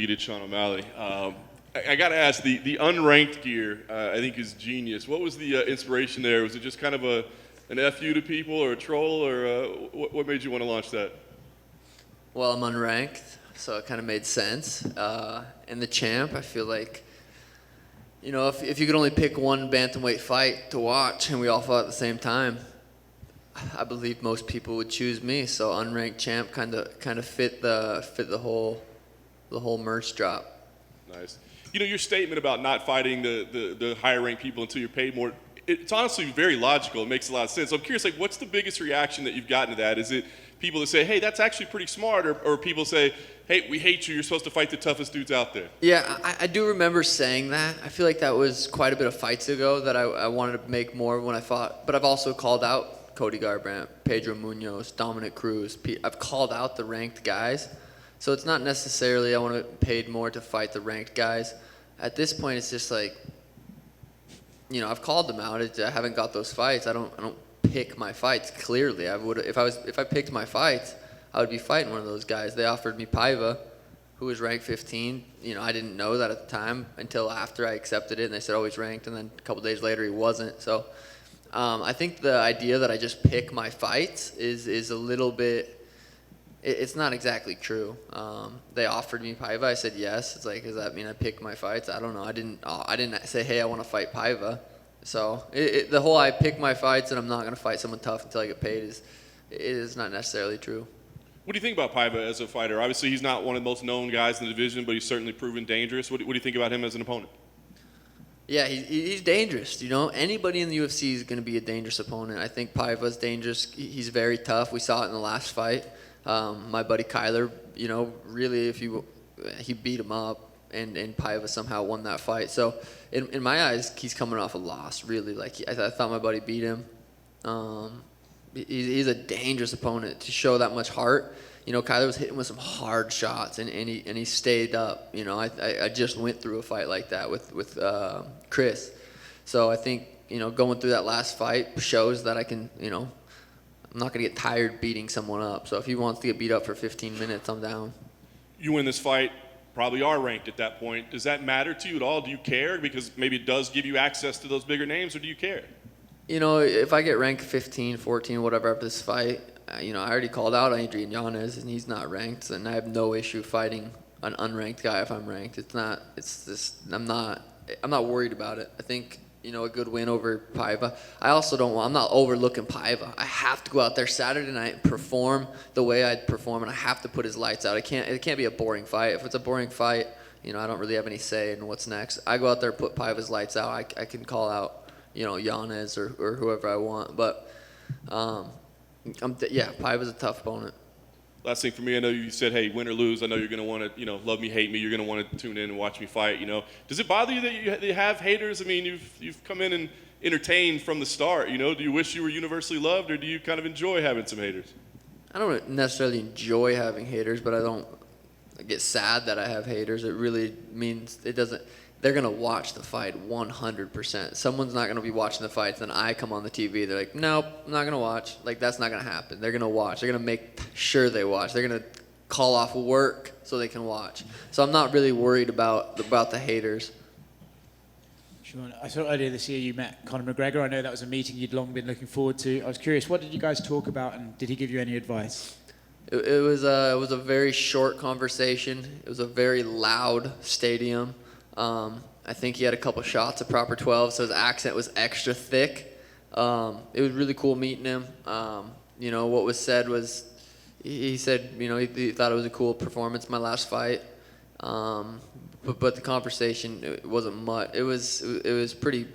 undefeated Sean O'Malley. I got to ask, the unranked gear, I think is genius. What was the inspiration there? Was it just kind of an FU to people or a troll, or what made you want to launch that? Well, I'm unranked, so it kind of made sense. And the champ, I feel like, you know, if you could only pick one bantamweight fight to watch and we all fought at the same time, I believe most people would choose me. So unranked champ kind of fit the whole merch drop. Nice. You know, your statement about not fighting the higher ranked people until you're paid more, it's honestly very logical. It makes a lot of sense. So I'm curious, like, what's the biggest reaction that you've gotten to that? Is it people that say, hey, that's actually pretty smart, or people say, hey, we hate you, you're supposed to fight the toughest dudes out there? Yeah, I do remember saying that. I feel like that was quite a bit of fights ago that I wanted to make more when I fought. But I've also called out Cody Garbrandt, Pedro Munoz, Dominick Cruz. I've called out the ranked guys. So it's not necessarily I want to get paid more to fight the ranked guys. At this point, it's just like, you know, I've called them out. I haven't got those fights. I don't pick my fights. Clearly, I would if I picked my fights, I would be fighting one of those guys. They offered me Paiva, who was ranked 15. You know, I didn't know that at the time until after I accepted it, and they said, oh, he's ranked, and then a couple days later he wasn't. So I think the idea that I just pick my fights is a little bit. It's not exactly true. They offered me Paiva. I said yes. It's like, does that mean I pick my fights? I don't know. I didn't say, hey, I want to fight Paiva. So the whole I pick my fights and I'm not going to fight someone tough until I get paid is not necessarily true. What do you think about Paiva as a fighter? Obviously, he's not one of the most known guys in the division, but he's certainly proven dangerous. What do you think about him as an opponent? Yeah, he's dangerous. You know, anybody in the UFC is going to be a dangerous opponent. I think Paiva's dangerous. He's very tough. We saw it in the last fight. My buddy Kyler, you know, really, he beat him up, and Paiva somehow won that fight. So, in my eyes, he's coming off a loss. Really, like I thought my buddy beat him. He's a dangerous opponent to show that much heart. You know, Kyler was hitting with some hard shots, and he stayed up. You know, I just went through a fight like that with Chris. So I think, you know, going through that last fight shows that I can, you know, I'm not going to get tired beating someone up. So if he wants to get beat up for 15 minutes, I'm down. You win this fight, probably are ranked at that point. Does that matter to you at all? Do you care? Because maybe it does give you access to those bigger names, or do you care? You know, if I get ranked 15, 14, whatever after this fight, you know, I already called out Adrian Yanez, and he's not ranked, and I have no issue fighting an unranked guy if I'm ranked. I'm not worried about it. I think, you know, a good win over Paiva. I'm not overlooking Paiva. I have to go out there Saturday night and perform the way I'd perform, and I have to put his lights out. It can't be a boring fight. If it's a boring fight, you know, I don't really have any say in what's next. I go out there, put Paiva's lights out. I can call out, you know, Yanez or whoever I want. But, Paiva's a tough opponent. Last thing for me, I know you said, hey, win or lose, I know you're going to want to, you know, love me, hate me. You're going to want to tune in and watch me fight, you know. Does it bother you that you have haters? I mean, you've come in and entertained from the start, you know. Do you wish you were universally loved, or do you kind of enjoy having some haters? I don't necessarily enjoy having haters, but I get sad that I have haters. It really means they're going to watch the fight 100%. Someone's not going to be watching the fights, then I come on the TV. They're like, nope, I'm not going to watch. Like, that's not going to happen. They're going to watch. They're going to make sure they watch. They're going to call off work so they can watch. So I'm not really worried about the haters. Sean, I saw earlier this year you met Conor McGregor. I know that was a meeting you'd long been looking forward to. I was curious, what did you guys talk about, and did he give you any advice? It was a very short conversation. It was a very loud stadium. I think he had a couple shots of proper 12, so his accent was extra thick. It was really cool meeting him. You know, what was said was, he said, you know, he thought it was a cool performance, my last fight. But the conversation, it wasn't much. It was pretty,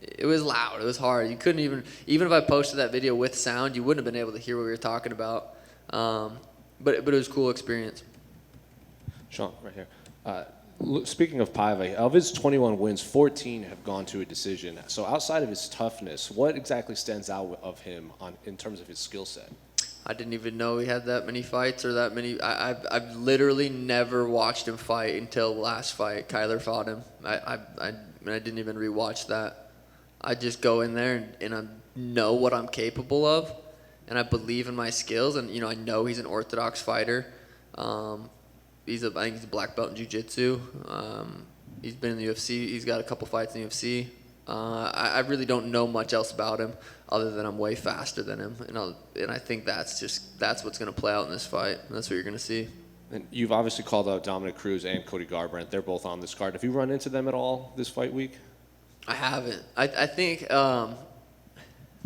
it was loud. It was hard. You couldn't even if I posted that video with sound, you wouldn't have been able to hear what we were talking about. But it was a cool experience. Sean, right here. Speaking of Paiva, of his 21 wins, 14 have gone to a decision. So outside of his toughness, what exactly stands out of him in terms of his skill set? I didn't even know he had that many fights or that many. I've literally never watched him fight until the last fight. Kyler fought him. I didn't even rewatch that. I just go in there and I know what I'm capable of, and I believe in my skills. And you know, I know he's an orthodox fighter. I think he's a black belt in jiu-jitsu. He's been in the UFC. He's got a couple fights in the UFC. I really don't know much else about him other than I'm way faster than him, and I think that's what's going to play out in this fight. That's what you're going to see. And you've obviously called out Dominick Cruz and Cody Garbrandt. They're both on this card. Have you run into them at all this fight week? I haven't. I think, I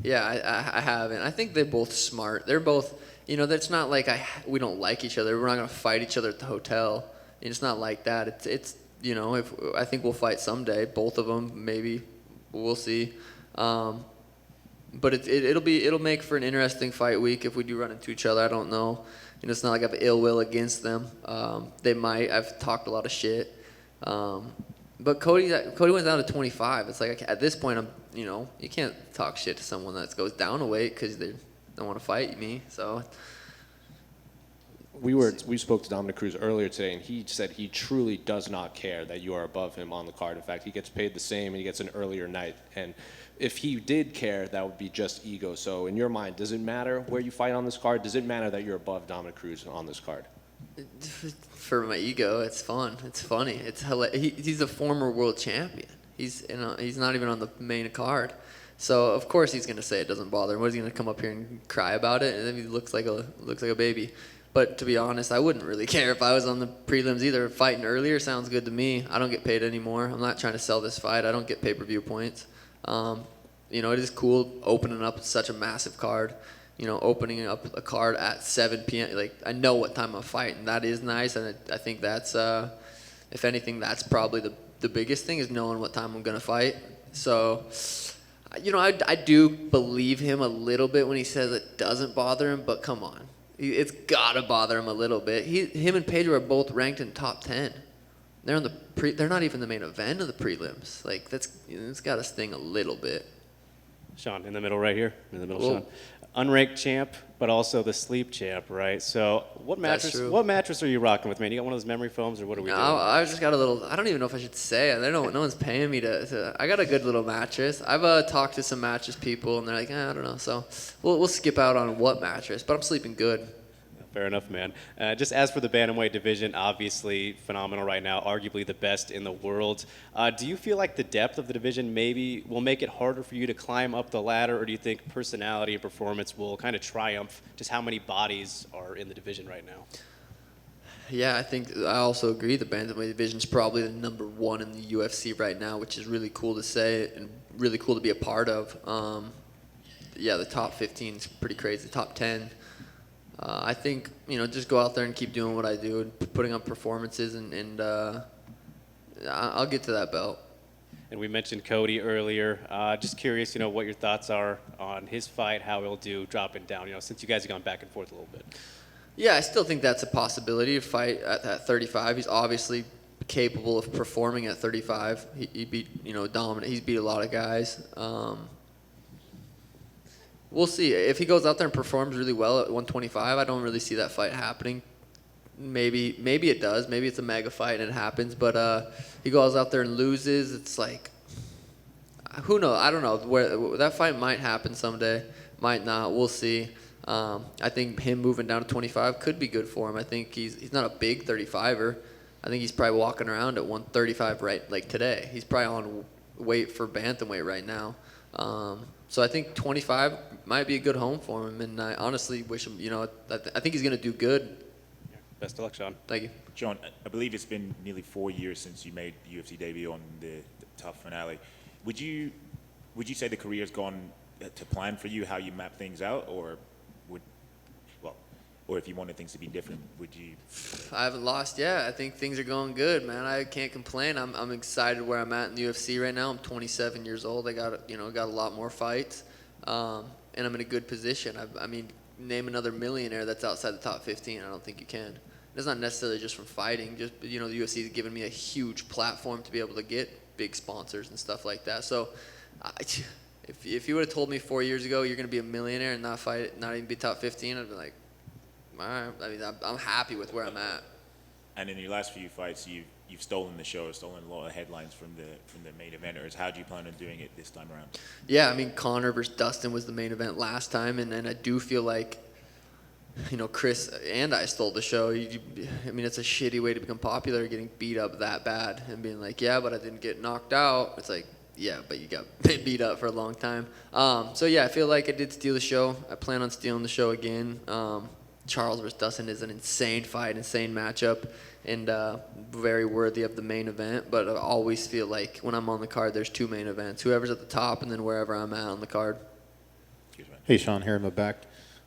haven't. I think they're both smart. They're both, that's not like we don't like each other. We're not going to fight each other at the hotel. It's not like that. It's if I think we'll fight someday, both of them, maybe. We'll see. But it'll make for an interesting fight week if we do run into each other. I don't know. It's not like I have ill will against them. They might. I've talked a lot of shit. But Cody went down to 25. It's like at this point, you can't talk shit to someone that goes down a weight because they don't want to fight me. So we spoke to Dominick Cruz earlier today, and he said he truly does not care that you are above him on the card. In fact, he gets paid the same, and he gets an earlier night. And if he did care, that would be just ego. So in your mind, does it matter where you fight on this card? Does it matter that you're above Dominick Cruz on this card? For my ego, it's fun. It's funny. It's he's a former world champion. He's not even on the main card. So of course he's gonna say it doesn't bother him. What is he gonna come up here and cry about it? And then he looks like a baby. But to be honest, I wouldn't really care if I was on the prelims either. Fighting earlier sounds good to me. I don't get paid anymore. I'm not trying to sell this fight. I don't get pay-per-view points. It is cool opening up such a massive card. Opening up a card at 7 p.m. Like, I know what time I'm fighting. That is nice, and I think that's, if anything, that's probably the biggest thing is knowing what time I'm going to fight. So, I do believe him a little bit when he says it doesn't bother him, but come on. It's got to bother him a little bit. Him and Pedro are both ranked in top 10. They're on they're not even the main event of the prelims. Like, it's got to sting a little bit. Sean, in the middle right here. In the middle, Whoa. Sean. Unranked champ, but also the sleep champ, right? So what That's true. mattress are you rocking with, man? You got one of those memory foams, or what are we doing? I just got a little. I don't even know if I should say it. No one's paying me to. I got a good little mattress. I've talked to some mattress people, and they're like, I don't know. So we'll skip out on what mattress, but I'm sleeping good. Fair enough, man. Just as for the bantamweight division, obviously phenomenal right now, arguably the best in the world. Do you feel like the depth of the division maybe will make it harder for you to climb up the ladder, or do you think personality and performance will kind of triumph just how many bodies are in the division right now? Yeah, I also agree. The bantamweight division is probably the number one in the UFC right now, which is really cool to say and really cool to be a part of. The top 15 is pretty crazy. Top 10. I think, just go out there and keep doing what I do and putting on performances, and I'll get to that belt. And we mentioned Cody earlier. Just curious, what your thoughts are on his fight, how he'll do dropping down, since you guys have gone back and forth a little bit. Yeah, I still think that's a possibility to fight at 35. He's obviously capable of performing at 35. He beat, dominant. He's beat a lot of guys. We'll see. If he goes out there and performs really well at 125, I don't really see that fight happening. Maybe it does. Maybe it's a mega fight and it happens. But he goes out there and loses. It's like, who knows? I don't know. Where that fight might happen someday. Might not. We'll see. I think him moving down to 25 could be good for him. I think he's not a big 35er. I think he's probably walking around at 135 right like today. He's probably on weight for bantamweight right now. So I think 25 might be a good home for him, and I honestly wish him, I think he's going to do good. Yeah. Best of luck, Sean. Thank you. John, I believe it's been nearly 4 years since you made the UFC debut on the tough finale. Would you say the career's gone to plan for you, how you map things out, or if you wanted things to be different, would you? I haven't lost yet. I think things are going good, man. I can't complain. I'm excited where I'm at in the UFC right now. I'm 27 years old. I got a lot more fights, and I'm in a good position. I mean, name another millionaire that's outside the top 15. I don't think you can. It's not necessarily just from fighting. Just the UFC has given me a huge platform to be able to get big sponsors and stuff like that. So, if you would have told me 4 years ago you're going to be a millionaire and not even be top 15, I'd be like, all right. I mean, I'm happy with where I'm at. And in your last few fights, you've stolen the show, stolen a lot of headlines from the main eventers. How do you plan on doing it this time around? Yeah, I mean, Conor versus Dustin was the main event last time, and I do feel like Chris and I stole the show. I mean, it's a shitty way to become popular, getting beat up that bad and being like, yeah, but I didn't get knocked out. It's like, yeah, but you got beat up for a long time. So yeah, I feel like I did steal the show. I plan on stealing the show again. Charles versus Dustin is an insane fight, insane matchup, and very worthy of the main event. But I always feel like when I'm on the card, there's two main events: whoever's at the top, and then wherever I'm at on the card. Hey, Sean, here in the back.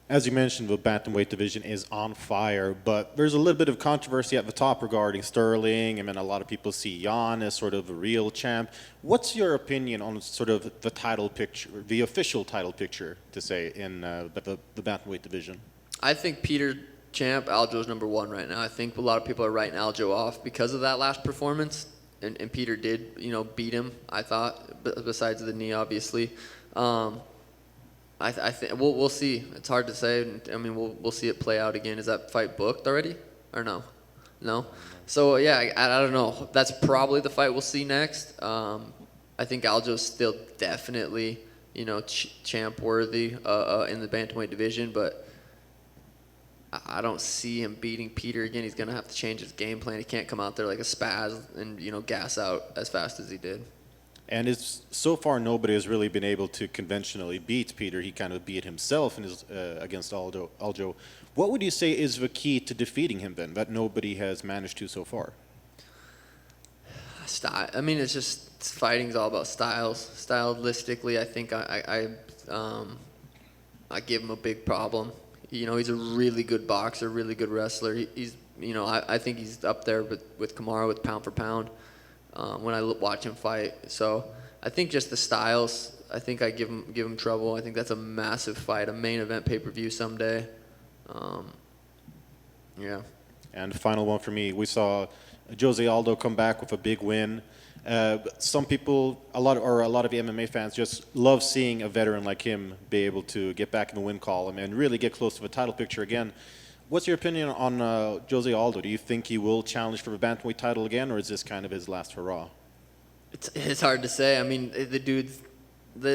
As you mentioned, the bantamweight division is on fire, but there's a little bit of controversy at the top regarding Sterling. I mean, a lot of people see Yan as sort of a real champ. What's your opinion on sort of the title picture, the official title picture, to say, in the bantamweight division? I think Peter champ, Aljo's number one right now. I think a lot of people are writing Aljo off because of that last performance, and Peter did, beat him, I thought, besides the knee, obviously. I think we'll see. It's hard to say. I mean, we'll see it play out again. Is that fight booked already, or no? No. So yeah, I don't know. That's probably the fight we'll see next. I think Aljo's still definitely champ worthy in the bantamweight division, but I don't see him beating Peter again. He's gonna have to change his game plan. He can't come out there like a spaz and gas out as fast as he did. And so far, nobody has really been able to conventionally beat Peter. He kind of beat himself against Aljo. What would you say is the key to defeating him then, that nobody has managed to so far? Style. I mean, it's just fighting's all about styles. Stylistically, I think I give him a big problem. He's a really good boxer, really good wrestler. He's I think he's up there with Kamaru with pound for pound. When I watch him fight. So I think just the styles, I think I give him trouble. I think that's a massive fight, a main event pay-per-view someday. Yeah. And the final one for me, we saw Jose Aldo come back with a big win. Some people, a lot of the MMA fans just love seeing a veteran like him be able to get back in the win column and really get close to the title picture again. What's your opinion on Jose Aldo? Do you think he will challenge for the bantamweight title again, or is this kind of his last hurrah? It's hard to say. I mean, the dude's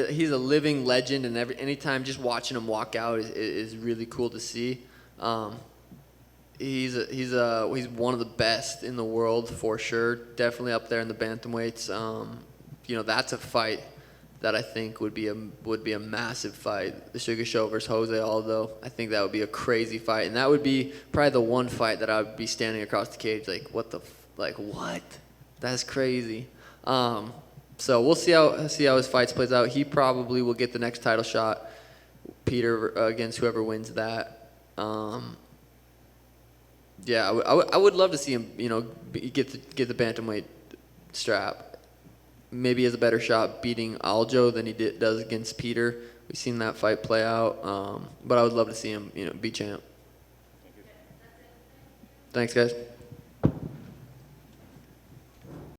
he's a living legend, and anytime just watching him walk out is really cool to see. He's one of the best in the world for sure. Definitely up there in the bantamweights. That's a fight that I think would be a massive fight. The Sugar Show versus Jose Aldo. I think that would be a crazy fight, and that would be probably the one fight that I would be standing across the cage like, what? That's crazy. So we'll see how his fights plays out. He probably will get the next title shot. Peter against whoever wins that. Yeah, I would love to see him, get the bantamweight strap. Maybe he has a better shot beating Aljo than he does against Peter. We've seen that fight play out, but I would love to see him, be champ. Thanks, guys.